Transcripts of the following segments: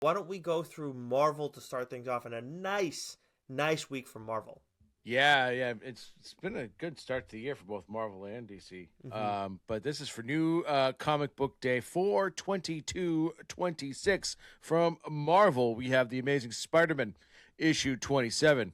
Why don't we go through Marvel to start things off in a nice week for Marvel? Yeah. It's been a good start to the year for both Marvel and DC. Mm-hmm. But this is for new comic book day 4/22/26 from Marvel. We have the Amazing Spider-Man issue 27,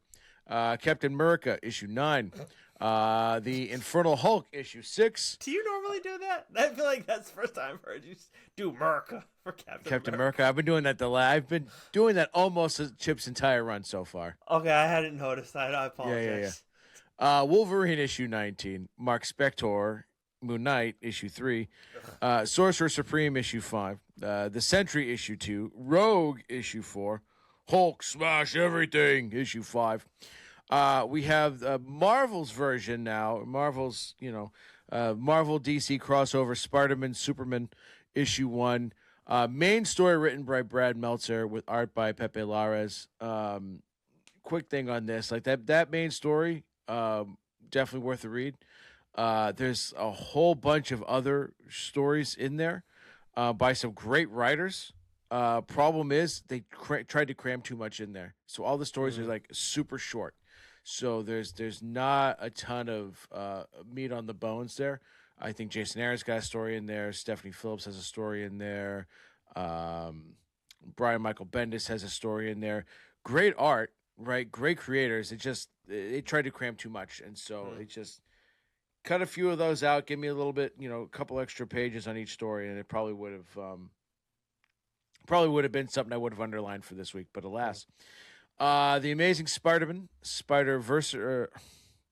Captain America issue 9, the Infernal Hulk issue 6. Do you normally do that? I feel like that's the first time I've heard you do America for Captain Captain America. America. I've been doing that I've been doing that almost as Chip's entire run so far. Okay, I hadn't noticed that. I Yeah. apologize. Wolverine issue 19, Mark Spector, Moon Knight issue 3, Sorcerer Supreme issue 5, The Sentry issue 2, Rogue issue 4, Hulk Smash Everything issue 5. We have Marvel's version now. Marvel DC crossover Spider-Man Superman issue 1. Main story written by Brad Meltzer with art by Pepe Larraz. Quick thing on this, like that main story, definitely worth a read. There's a whole bunch of other stories in there by some great writers. Problem is they tried to cram too much in there, so all the stories are Mm-hmm. like super short. So there's not a ton of meat on the bones there. I think Jason Aaron's got a story in there. Stephanie Phillips has a story in there. Um, Brian Michael Bendis has a story in there. Great art, right? Great creators. They tried to cram too much, and so Mm-hmm. it just cut a few of those out. Give me a little bit, a couple extra pages on each story, and it probably would have been something I would have underlined for this week. But alas, the Amazing Spider-Man, Spider-Verse.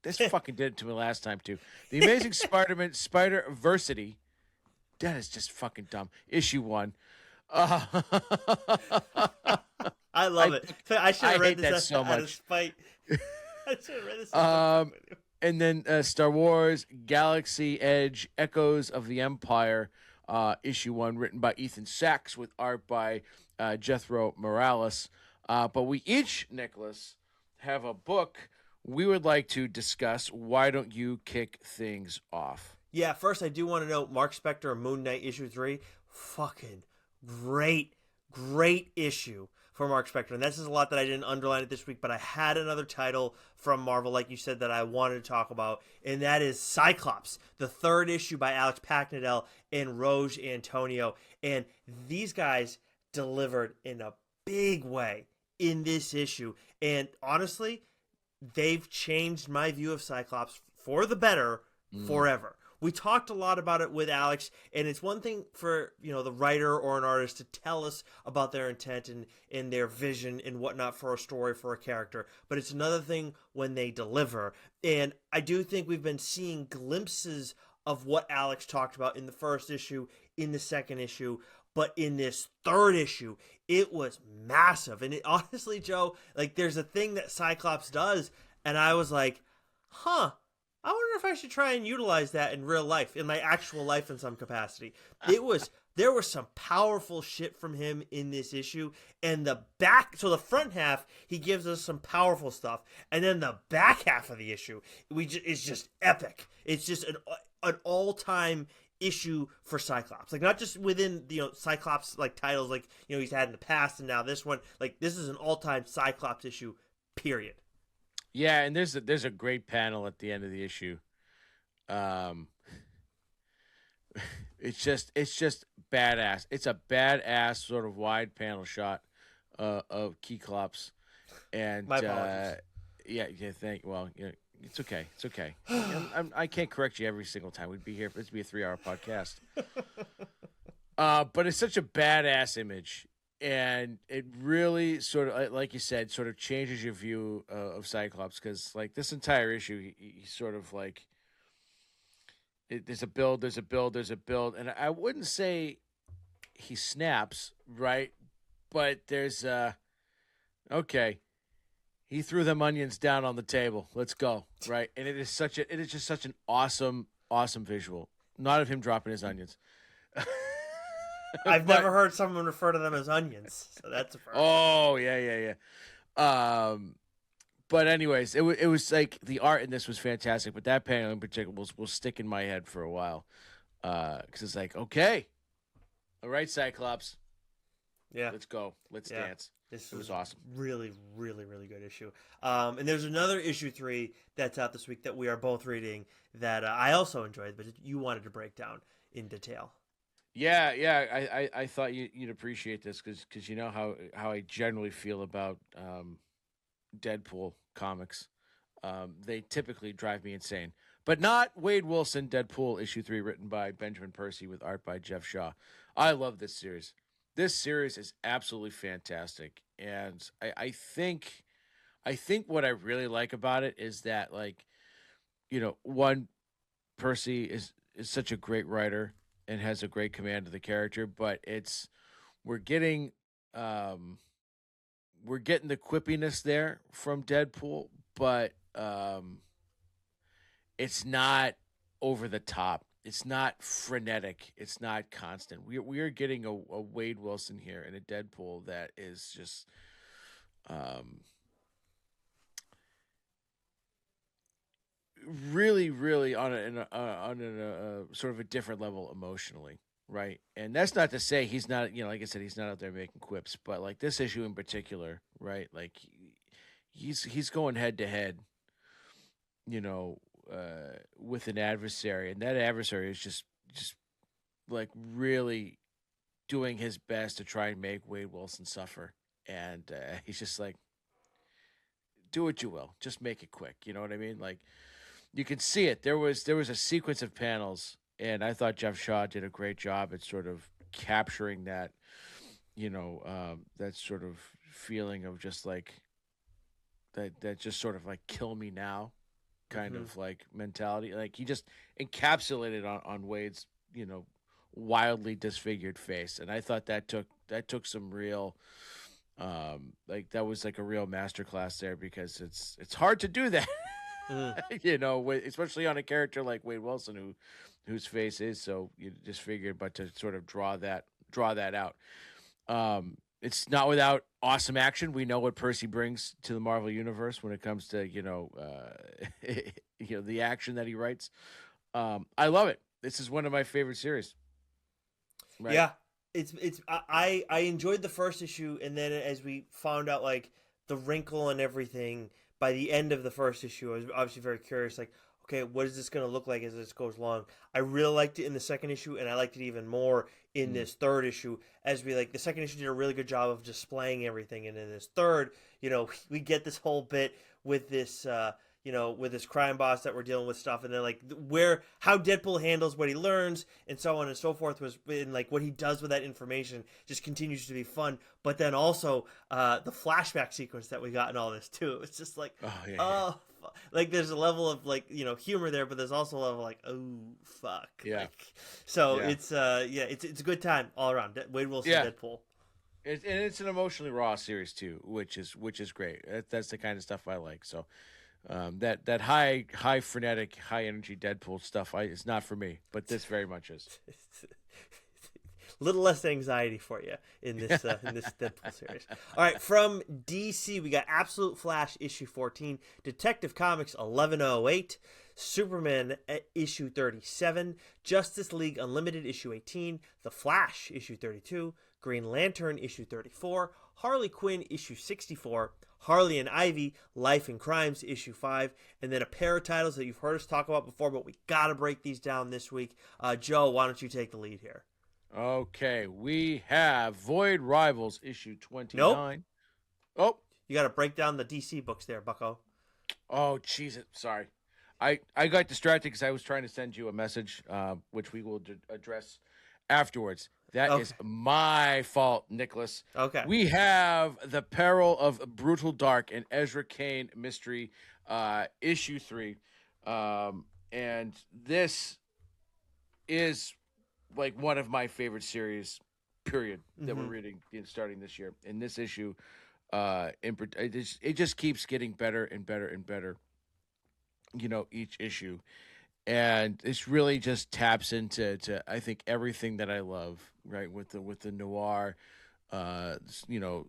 This fucking did it to me last time too. The Amazing Spider-Man, Spider-Versity. That is just fucking dumb. Issue 1. Uh, I love I it. So I should I have read hate this that so out of much. spite. I should have read this Um, and then Star Wars Galaxy Edge Echoes of the Empire, issue 1, written by Ethan Sachs with art by Jethro Morales. But we each, Nicholas, have a book we would like to discuss. Why don't you kick things off? Yeah, first I do want to note Mark Spector Moon Knight issue 3. Fucking great issue for Mark Spector. And this is a lot that I didn't underline it this week, but I had another title from Marvel, like you said, that I wanted to talk about, and that is Cyclops, the third issue by Alex Packnadel and Rose Antonio. And these guys delivered in a big way in this issue. And honestly, they've changed my view of Cyclops for the better Mm. forever. We talked a lot about it with Alex, and it's one thing for the writer or an artist to tell us about their intent and their vision and whatnot for a story for a character, but it's another thing when they deliver. And I do think we've been seeing glimpses of what Alex talked about in the first issue, in the second issue, but in this third issue, it was massive. And it honestly, Joe, like there's a thing that Cyclops does, and I was like, huh, I wonder if I should try and utilize that in real life, in my actual life in some capacity. There was some powerful shit from him in this issue, and the front half he gives us some powerful stuff, and then the back half of the issue is just epic. It's just an all time issue for Cyclops. Like not just within Cyclops like titles like he's had in the past and now this one. Like this is an all time Cyclops issue. Period. Yeah, and there's a great panel at the end of the issue. Um, it's just badass. It's a badass sort of wide panel shot of Keyclops, and My apologies. yeah. It's okay. It's okay. I can't correct you every single time. We'd be here. This would be a 3-hour podcast. But it's such a badass image, and it really sort of, like you said, sort of changes your view of Cyclops because, like, this entire issue, he's sort of like there's a build, there's a build, there's a build, and I wouldn't say he snaps, right? But there's okay. He threw them onions down on the table. Let's go, right? And it is just such an awesome visual. Not of him dropping his onions. I've But never heard someone refer to them as onions, so that's a first. oh yeah. But anyways, it was like the art in this was fantastic, but that panel in particular will stick in my head for a while, because it's like, okay, all right, Cyclops, Yeah. Let's go. Let's Yeah. dance. This It was was awesome. really, really, really good issue. And there's another issue 3 that's out this week that we are both reading that I also enjoyed, but you wanted to break down in detail. Yeah, yeah. I thought you'd appreciate this because you know how I generally feel about Deadpool comics. They typically drive me insane, but not Wade Wilson Deadpool issue 3, written by Benjamin Percy with art by Jeff Shaw. I love this series. This series is absolutely fantastic, and I think what I really like about it is that, like, one, Percy is such a great writer and has a great command of the character, but we're getting um we're getting the quippiness there from Deadpool, but it's not over the top. It's not frenetic. It's not constant. We are getting a Wade Wilson here and a Deadpool that is just um really, really on a sort of a different level emotionally, right? And that's not to say he's not, like I said, he's not out there making quips, but like this issue in particular, right? Like he's going head to head, you know, with an adversary, and that adversary is just like really doing his best to try and make Wade Wilson suffer, and he's just like, do what you will, just make it quick. You know what I mean? Like you can see it. There was a sequence of panels, and I thought Jeff Shaw did a great job at sort of capturing that, that sort of feeling of just like that just sort of like kill me now kind Mm-hmm. of like mentality. Like he just encapsulated on Wade's, wildly disfigured face, and I thought that took some real. Like that was like a real masterclass there because it's hard to do that. Mm-hmm. Especially on a character like Wade Wilson, whose face is so disfigured, but to sort of draw that out. It's not without awesome action. We know what Percy brings to the Marvel universe when it comes to the action that he writes. I love it. This is one of my favorite series. Right? Yeah, it's I enjoyed the first issue, and then as we found out like the wrinkle and everything by the end of the first issue, I was obviously very curious. Like, okay, what is this going to look like as this goes along? I really liked it in the second issue, and I liked it even more in Mm. this third issue. As we like, the second issue did a really good job of displaying everything, and in this third, we get this whole bit with this. With this crime boss that we're dealing with stuff, and then like how Deadpool handles what he learns and so on and so forth was in like what he does with that information just continues to be fun. But then also the flashback sequence that we got in all this too. It's just like, Oh yeah, yeah, oh, like there's a level of like humor there, but there's also a level like, oh fuck, yeah, like so yeah, it's a good time all around. Wade Wilson yeah. Deadpool. And it's an emotionally raw series too, which is great. That's the kind of stuff I like. So that high frenetic, high energy Deadpool stuff is not for me, but this very much is. Little less anxiety for you in this Deadpool series. All right, from DC we got Absolute Flash issue 14, Detective Comics 1108, Superman issue 37, Justice League Unlimited issue 18, The Flash issue 32, Green Lantern issue 34, Harley Quinn issue 64, Harley and Ivy Life and Crimes issue 5, and then a pair of titles that you've heard us talk about before, but we got to break these down this week. Joe, why don't you take the lead here? Okay, we have Void Rivals issue Nope. 29. Oh, You got to break down the DC books there, Bucko. oh, jeez, sorry. I got distracted because I was trying to send you a message, which we will address afterwards. That Okay. is my fault, Nicholas. Okay. We have The Peril of Brutal Dark and Ezra Kane Mystery, issue 3. And this is like one of my favorite series, period, that we're Mm-hmm. reading starting this year. And this issue, it just keeps getting better and better and better, each issue. And this really just taps into I think everything that I love, right? With the noir, uh, you know,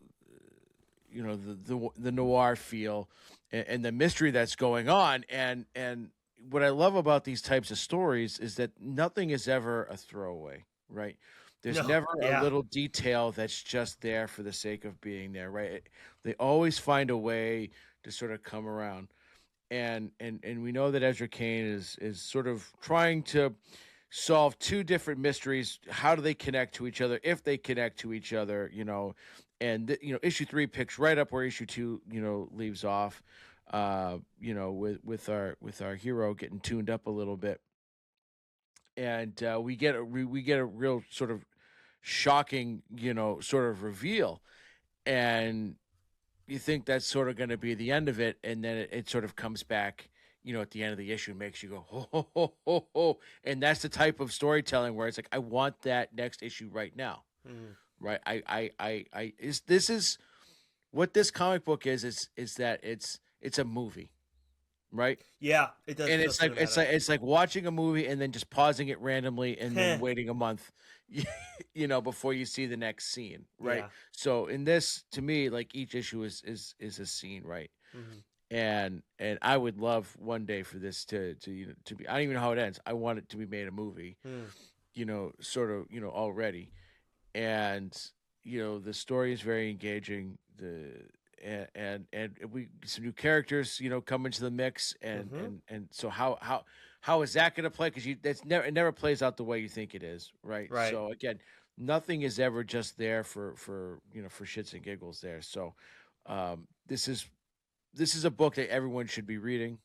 the noir feel and the mystery that's going on, and what I love about these types of stories is that nothing is ever a throwaway, right? There's No, never a yeah. little detail that's just there for the sake of being there, right? They always find a way to sort of come around. And we know that Ezra Kane is sort of trying to solve two different mysteries. How do they connect to each other? If they connect to each other, issue 3 picks right up where issue 2, leaves off. With our hero getting tuned up a little bit, and we get a real sort of shocking, sort of reveal, and you think that's sort of going to be the end of it, and then it sort of comes back, at the end of the issue, and makes you go ho ho ho ho ho, and that's the type of storytelling where it's like, I want that next issue right now, Mm. right? This is what this comic book is that it's a movie, right? Yeah, it does And feel cinematic. it's like watching a movie and then just pausing it randomly and then waiting a month, before you see the next scene, right? Yeah. So in this, to me, like each issue is a scene, right? Hmm. And I would love one day for this to be. I don't even know how it ends. I want it to be made a movie, Mm. sort of, already, and the story is very engaging. And we some new characters, come into the mix, and Hmm. and so how is that going to play? Because it never plays out the way you think it is, right? Right. So again, nothing is ever just there for shits and giggles there. So this is a book that everyone should be reading.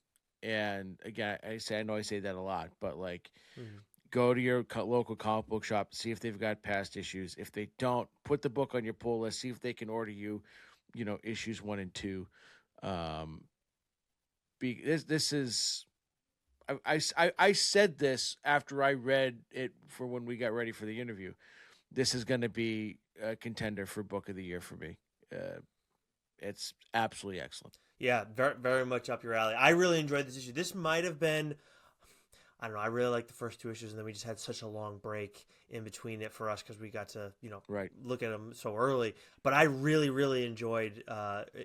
And again, I know I say that a lot, but like, Hmm. go to your local comic book shop, see if they've got past issues. If they don't, put the book on your pull list, see if they can order you, issues 1 and 2. Um, this is. I said this after I read it for when we got ready for the interview. This is going to be a contender for book of the year for me. It's absolutely excellent. Yeah, very very much up your alley. I really enjoyed this issue. This might have been, I don't know. I really liked the first 2 issues, and then we just had such a long break in between it for us because we got to, Right. look at them so early. But I really, really enjoyed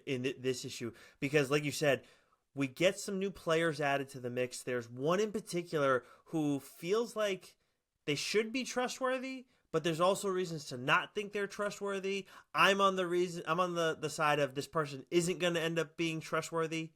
this issue because, like you said, we get some new players added to the mix. There's one in particular who feels like they should be trustworthy, but there's also reasons to not think they're trustworthy. I'm on the side of this person isn't going to end up being trustworthy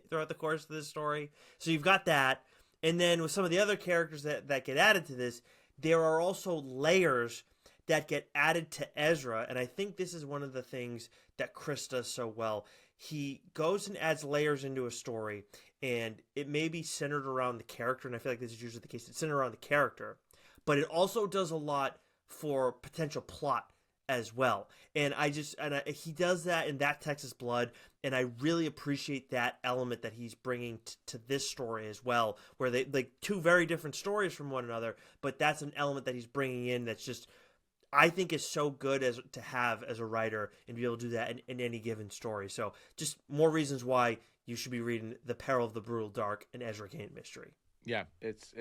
throughout the course of this story. So you've got that. And then with some of the other characters that get added to this, there are also layers that get added to Ezra. And I think this is one of the things that Chris does so well. He goes and adds layers into a story, and it may be centered around the character. And I feel like this is usually the case. It's centered around the character, but it also does a lot for potential plot as well. He does that in That Texas Blood, and I really appreciate that element that he's bringing to this story as well, where they like two very different stories from one another, but that's an element that he's bringing in that's just, I think, is so good as to have as a writer and be able to do that in any given story. So just more reasons why you should be reading The Peril of the Brutal Dark and Ezra Kane Mystery. Yeah, it's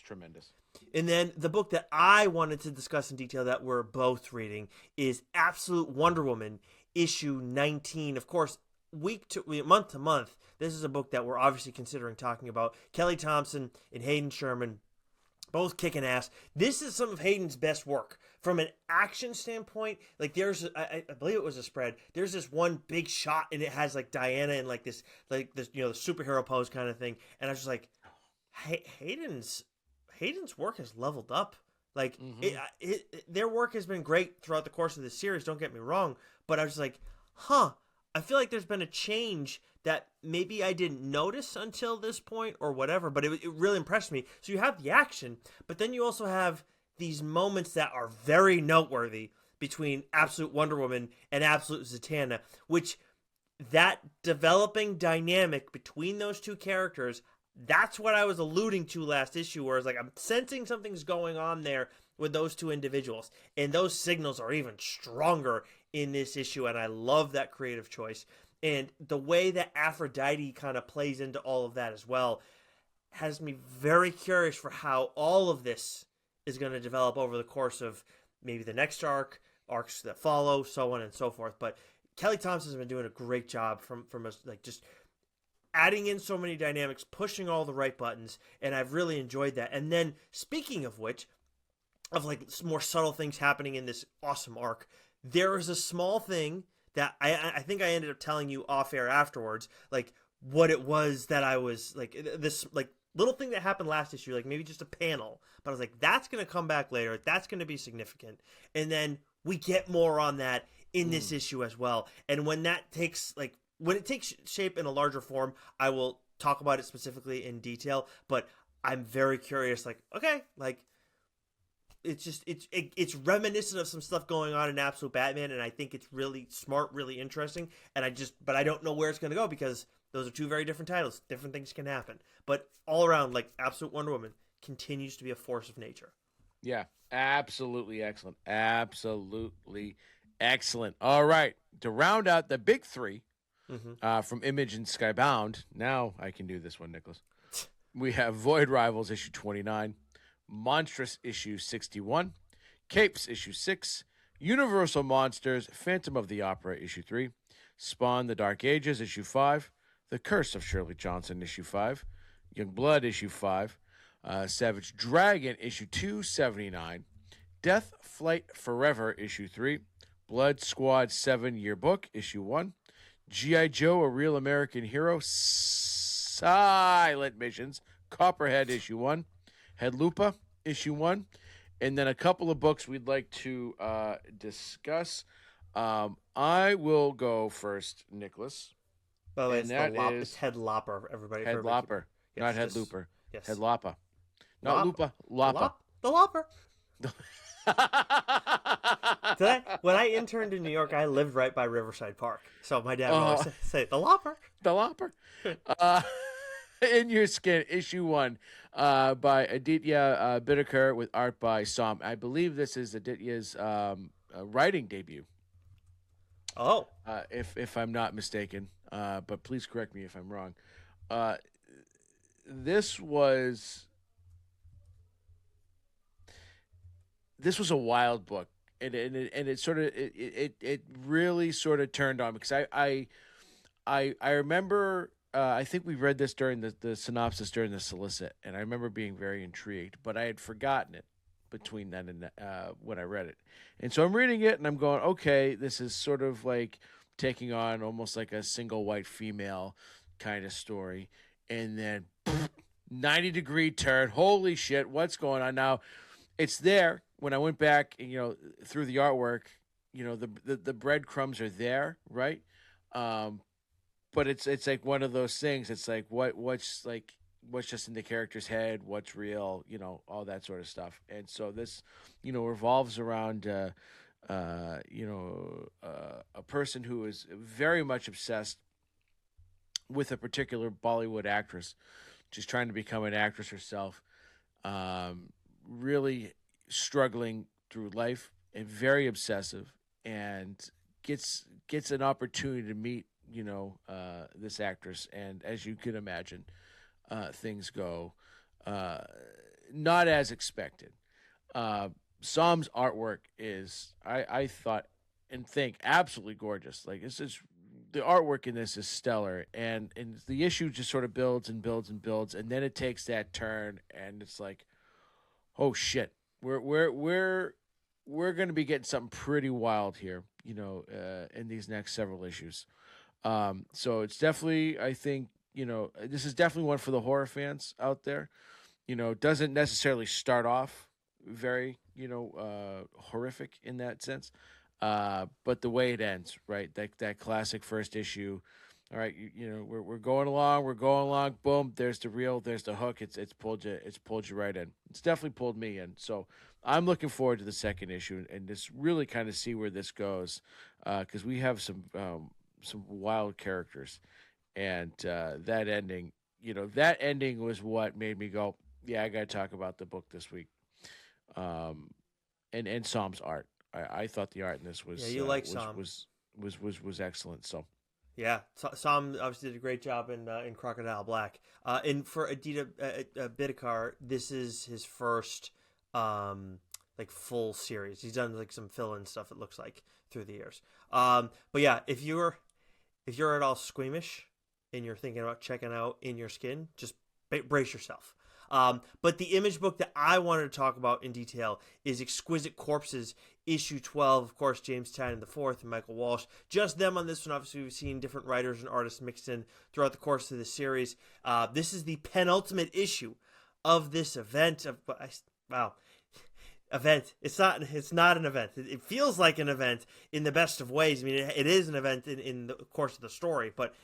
tremendous. And then the book that I wanted to discuss in detail that we're both reading is Absolute Wonder Woman, issue 19. Of course, month to month, this is a book that we're obviously considering talking about. Kelly Thompson and Hayden Sherman, both kicking ass. This is some of Hayden's best work from an action standpoint. Like I believe it was a spread. There's this one big shot, and it has like Diana in like this superhero pose kind of thing. And I was just like, Hayden's work has leveled up. Like Mm-hmm. their work has been great throughout the course of this series. Don't get me wrong, but I was like, huh. I feel like there's been a change that maybe I didn't notice until this point or whatever, but it really impressed me. So you have the action, but then you also have these moments that are very noteworthy between Absolute Wonder Woman and Absolute Zatanna, which that developing dynamic between those two characters, that's what I was alluding to last issue, where it's like I'm sensing something's going on there with those two individuals. And those signals are even stronger in this issue, and I love that creative choice. And the way that Aphrodite kind of plays into all of that as well has me very curious for how all of this is going to develop over the course of maybe the next arcs that follow, so on and so forth. But Kelly Thompson has been doing a great job from us, like just adding in so many dynamics, pushing all the right buttons, and I've really enjoyed that. And then, speaking of which, of like more subtle things happening in this awesome arc. There is a small thing that I think I ended up telling you off air afterwards, like what it was that I was like this like little thing that happened last issue, like maybe just a panel, but I was like, that's gonna come back later. That's gonna be significant, and then we get more on that in this issue as well. And when that takes like when it takes shape in a larger form, I will talk about it specifically in detail. But I'm very curious, like okay, like it's just it's reminiscent of some stuff going on in Absolute Batman, and I think it's really smart, really interesting. And but I don't know where it's going to go because those are two very different titles. Different things can happen, but all around, like Absolute Wonder Woman continues to be a force of nature. Yeah, absolutely excellent. Absolutely excellent. All right, to round out the big three from Image and Skybound, now I can do this one, Nicholas. We have Void Rivals issue 29, Monstrous issue 61, Capes issue 6, Universal Monsters, Phantom of the Opera issue 3, Spawn the Dark Ages issue 5, The Curse of Shirley Johnson issue 5, Young Blood issue 5, Savage Dragon issue 279, Death Flight Forever issue 3, Blood Squad 7 Yearbook issue 1, G.I. Joe, A Real American Hero, Silent Missions, Copperhead issue 1, Headlupa issue 1, and then a couple of books we'd like to discuss. I will go first, Nicholas. By the way, it's Head Lopper, everybody. Head Lopper, yes, not Head Looper. Yes. Head Loppa. Not Lupa, Loppa. The Lopper. When I interned in New York, I lived right by Riverside Park. So my dad would always say, the Lopper. The Lopper. In Your Skin, issue 1, by Aditya Bidikar with art by Som. I believe this is Aditya's writing debut. Oh. If I'm not mistaken. But please correct me if I'm wrong. This was a wild book, and it sort of it really sort of turned on me because I remember I think we read this during the synopsis during the solicit, and I remember being very intrigued, but I had forgotten it between then and when I read it, and so I'm reading it and I'm going, okay, this is sort of like taking on almost like a single white female kind of story, and then 90-degree turn. Holy shit, what's going on now? It's there. When I went back, through the artwork, the breadcrumbs are there, right? But it's like one of those things. It's like what's just in the character's head, what's real, all that sort of stuff. And so this, revolves around, a person who is very much obsessed with a particular Bollywood actress, just trying to become an actress herself. Really struggling through life and very obsessive, and gets an opportunity to meet this actress, and as you can imagine, things go not as expected. Som's artwork is I thought and think absolutely gorgeous. Like this is the artwork in this is stellar, and the issue just sort of builds and builds and builds, and then it takes that turn, and it's like, oh shit, we're going to be getting something pretty wild here, in these next several issues. So it's definitely, I think, this is definitely one for the horror fans out there. Doesn't necessarily start off very, horrific in that sense. But the way it ends, right? That classic first issue. All right, we're going along. Boom, there's the hook. It's pulled you right in. It's definitely pulled me in. So I'm looking forward to the second issue and just really kind of see where this goes, because we have some wild characters, and that ending was what made me go, yeah, I got to talk about the book this week. And Som's art. I thought the art in this was Som was excellent. So. Yeah, Som obviously did a great job in Crocodile Black. And for Aditya Bidikar, this is his first full series. He's done like some fill-in stuff, it looks like, through the years. But yeah, if you're at all squeamish and you're thinking about checking out In Your Skin, just brace yourself. But the Image book that I wanted to talk about in detail is Exquisite Corpses, issue 12. Of course, James Tynion IV and Michael Walsh. Just them on this one. Obviously, we've seen different writers and artists mixed in throughout the course of the series. This is the penultimate issue of this event. Wow. Event. It's not. It's not an event. It feels like an event in the best of ways. I mean, it is an event in the course of the story, but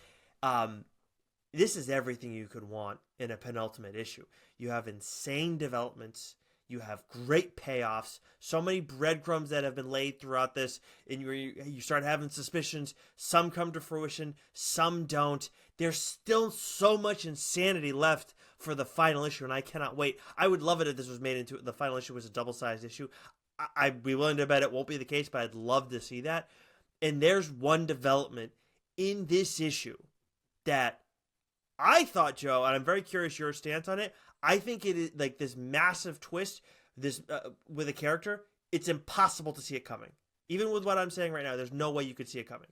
this is everything you could want in a penultimate issue. You have insane developments. You have great payoffs. So many breadcrumbs that have been laid throughout this, and you start having suspicions. Some come to fruition. Some don't. There's still so much insanity left for the final issue, and I cannot wait. I would love it if this was made into the final issue was a double-sized issue. I'd be willing to bet it won't be the case, but I'd love to see that. And there's one development in this issue that I thought, Joe, and I'm very curious your stance on it. I think it is like this massive twist, this with a character. It's impossible to see it coming. Even with what I'm saying right now, there's no way you could see it coming.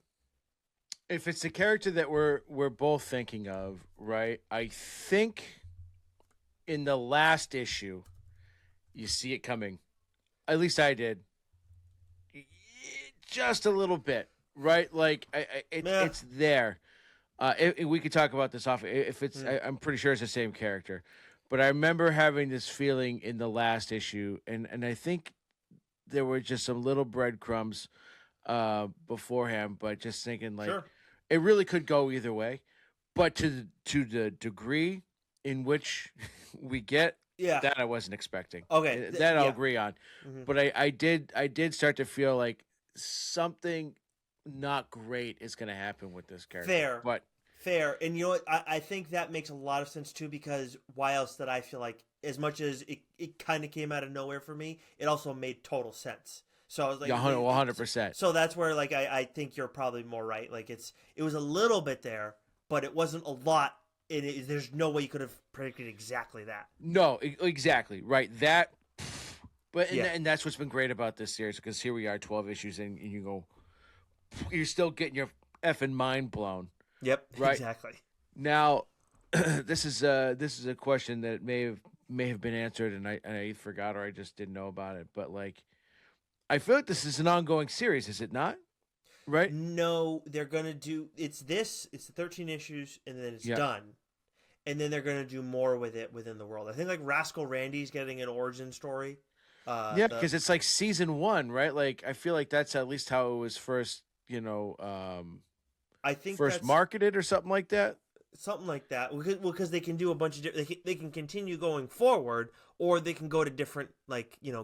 If it's the character that we're both thinking of, right? I think in the last issue, you see it coming. At least I did. Just a little bit, right? Like it's there. We could talk about this off. If it's, I'm pretty sure it's the same character, but I remember having this feeling in the last issue, and I think there were just some little breadcrumbs beforehand, but just thinking like it really could go either way. But to the degree in which we get that, I wasn't expecting. Okay, that I'll agree on. Mm-hmm. But I did start to feel like something not great is going to happen with this character. Fair. And you know what? I think that makes a lot of sense too, because why else did I feel like, as much as it kind of came out of nowhere for me, it also made total sense. So I was like, 100%. So that's where like I think you're probably more right. Like it was a little bit there, but it wasn't a lot. And there's no way you could have predicted exactly that. No, exactly right. That, but and that's what's been great about this series, because here we are, 12 issues, and you go, you're still getting your effing mind blown. Yep. Right. Exactly. Now, this is a question that may have been answered, and I forgot, or I just didn't know about it. But like, I feel like this is an ongoing series, is it not? Right? No, they're gonna do it's the 13 issues, and then it's done, and then they're gonna do more with it within the world. I think like Rascal Randy's getting an origin story. Because it's like season 1, right? Like I feel like that's at least how it was first. I think first marketed or something like that. Something like that. Because they can do a bunch of they can continue going forward, or they can go to different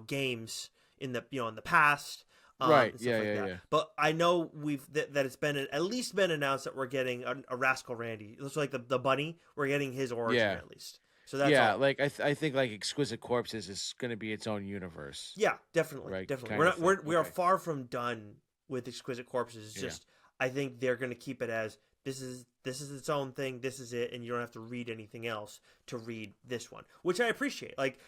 games in the past. Right. Yeah. But I know that it's been at least been announced that we're getting a Rascal Randy. It looks like the bunny. We're getting his origin at least. So that's all. Like I think like Exquisite Corpses is going to be its own universe. Yeah, definitely. Right? Definitely. We are far from done with Exquisite Corpses. It's just I think they're going to keep it as this is its own thing. This is it, and you don't have to read anything else to read this one, which I appreciate. Like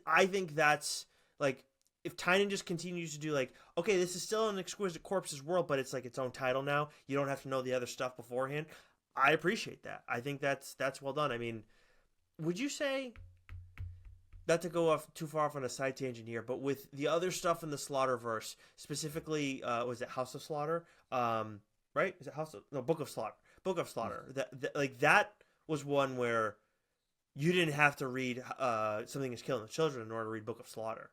I think that's like. If Tynion just continues to do like, okay, this is still an Exquisite Corpses world, but it's like its own title now. You don't have to know the other stuff beforehand. I appreciate that. I think that's well done. I mean, would you say, not to go off too far off on a side tangent here, but with the other stuff in the Slaughterverse, specifically, was it House of Slaughter? Right? Is it Book of Slaughter? Book of Slaughter. That was one where you didn't have to read Something Is Killing the Children in order to read Book of Slaughter.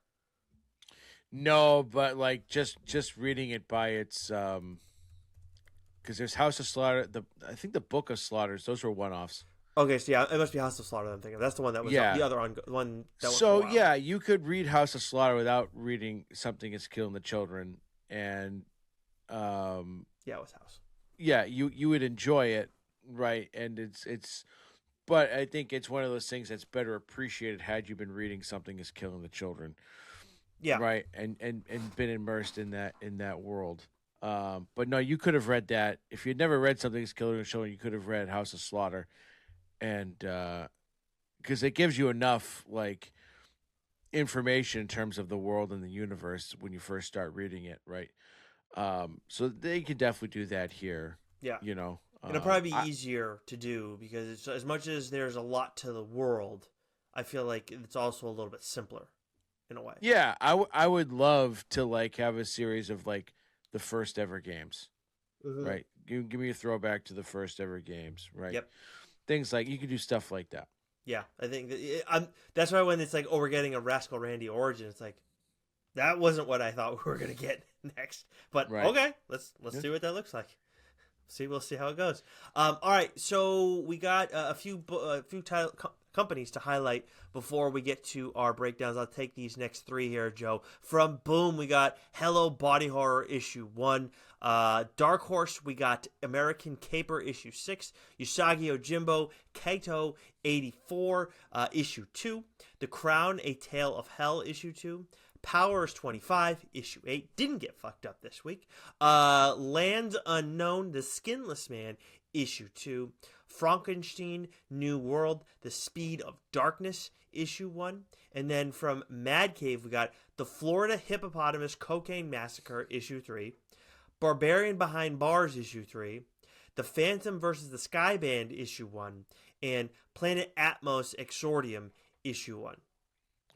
No, but like just reading it by its because there's House of Slaughter. I think the Book of Slaughters, those were one-offs. Okay, so it must be House of Slaughter. I'm thinking that's the one that was the other one. That so you could read House of Slaughter without reading Something Is Killing the Children, and it was House. Yeah, you would enjoy it, right? And it's, but I think it's one of those things that's better appreciated had you been reading Something Is Killing the Children. Yeah. Right. And been immersed in that world. But no, you could have read that if you'd never read Something Is Killing the Children. You could have read House of Slaughter, and because it gives you enough like information in terms of the world and the universe when you first start reading it, right? So they can definitely do that here. Yeah. It'll probably be easier to do because it's, as much as there's a lot to the world. I feel like it's also a little bit simpler in a way. Yeah, I would love to like have a series of like the first ever games, Mm-hmm. right? Give me a throwback to the first ever games, right? Yep. Things like you could do stuff like that. Yeah, I think that's why when it's like, oh, we're getting a Rascal Randy origin, it's like that wasn't what I thought we were gonna get next. But Right. okay, let's Yeah. see what that looks like. We'll see how it goes. All right, so we got a few companies to highlight before we get to our breakdowns. I'll take these next three here, Joe. From Boom, we got Hello Body Horror issue 1. Dark Horse, we got American Caper issue 6. Usagi Yojimbo Kaito 84 issue 2. The Crown, A Tale of Hell issue 2. Powers 25, issue 8. Didn't get fucked up this week. Lands Unknown, The Skinless Man, issue 2. Frankenstein, New World, The Speed of Darkness, issue 1. And then from Mad Cave, we got The Florida Hippopotamus Cocaine Massacre, issue 3. Barbarian Behind Bars, issue 3. The Phantom versus the Sky Band, issue 1. And Planet Atmos Exordium, issue 1.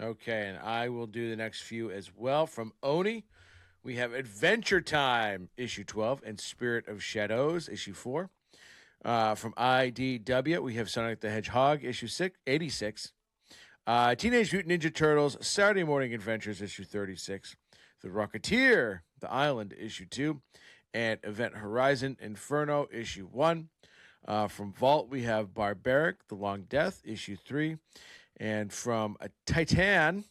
Okay, and I will do the next few as well. From Oni, we have Adventure Time, issue 12, and Spirit of Shadows, issue 4. From IDW, we have Sonic the Hedgehog, issue 86. Teenage Mutant Ninja Turtles, Saturday Morning Adventures, issue 36. The Rocketeer, The Island, issue 2. And Event Horizon Inferno, issue 1. From Vault, we have Barbaric, The Long Death, issue 3. And from a Titan,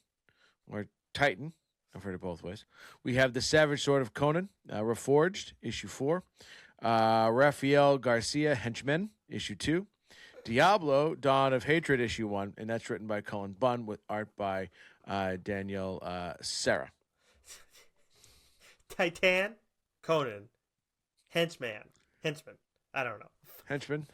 or Titan, I've heard it both ways, we have The Savage Sword of Conan, Reforged, issue 4. Rafael Garcia, Henchmen, issue 2. Diablo, Dawn of Hatred, issue 1. And that's written by Cullen Bunn with art by Daniel Serra. Titan, Conan, Henchman. I don't know. Henchman.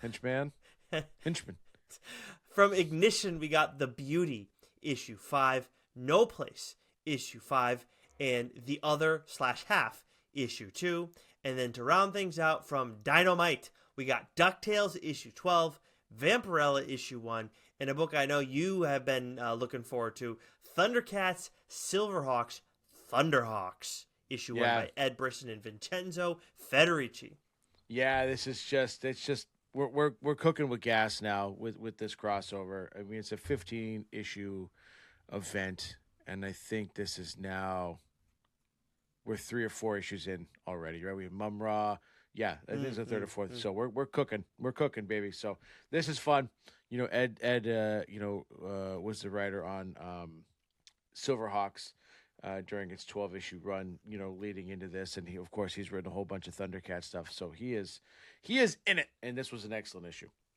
From Ignition, we got The Beauty, issue 5, No Place, issue 5, and The Other/Half, issue 2. And then to round things out, from Dynamite, we got DuckTales, issue 12, Vampirella, issue 1, and a book I know you have been looking forward to, Thundercats, Silverhawks, Thunderhawks, issue 1 by Ed Brisson and Vincenzo Federici. Yeah, it's just we're cooking with gas now with this crossover. I mean, it's a 15 issue event, and I think this is now we're 3 or 4 issues in already, right? We have Mum-Ra. Yeah, this is the third or fourth. So we're cooking, baby. So this is fun. You know, Ed was the writer on Silverhawks during its 12-issue run, you know, leading into this, and he's written a whole bunch of Thundercat stuff. So he is in it, and this was an excellent issue.